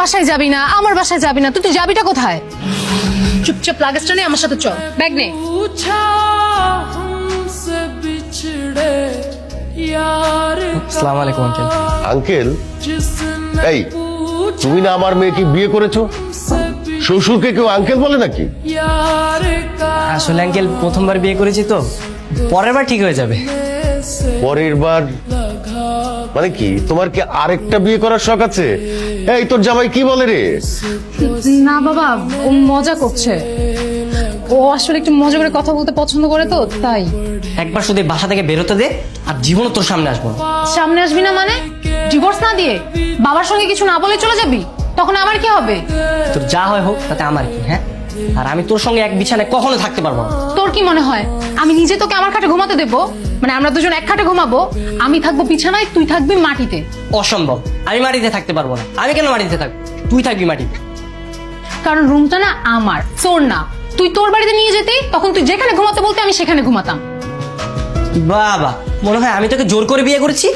বাসায় যাবি না, আমার বাসায় যাবি না, তুই যাবিটা কোথায়? চুপচাপ লাগেজটা নিয়ে আমার সাথে চল, ব্যাগ নে। আসসালামু আলাইকুম আঙ্কেল। আঙ্কেল, এই তুমি না আমার মেয়েকে বিয়ে করেছো? শ্বশুরকে কেউ আঙ্কেল বলে নাকি? আসলে আঙ্কেল প্রথমবার বিয়ে করেছি তো, পরের বার ঠিক হয়ে যাবে। পরের বার মানে কি? তোমার কি আরেকটা বিয়ে করার শখ আছে? এই তোর জামাই কি বলে রে? না বাবা, ও মজা করছে। ও আসলে একটু মজা করে কথা বলতে পছন্দ করে তো, তাই। একবার শুধু এই বাসা থেকে বেরোতে দে, আর জীবনও তোর সামনে আসবো না। সামনে আসবি না মানে? ডিভোর্স না দিয়ে বাবার সঙ্গে কিছু না বলে চলে যাবি? তখন আমার কি হবে? তোর যা হয় হোক, তাতে আমার কি? হ্যাঁ, আর আমি তোর সঙ্গে এক বিছানায় কখনো থাকতে পারবো না। তোর কি মনে হয় আমি নিজে তোকে আমার খাটে ঘুমাতে দেবো? মানে আমরা দুজন এক খাটে ঘুমাবো, আমি থাকবো বিছানায়, তুই থাকবি মাটিতে। অসম্ভব, আমি মাটিতে থাকতে পারবো না। আমি কেন মাটিতে থাকবো? তুই থাকবি মাটিতে। কারণ রুমটা না আমার, তোর না। তুই তোর বাড়িতে নিয়ে যেতে, তখন তুই যেখানে ঘুমাতে বলতে আমি সেখানে ঘুমাতাম। বাবা, মনে হয় আমি তোকে জোর করে বিয়ে করেছি।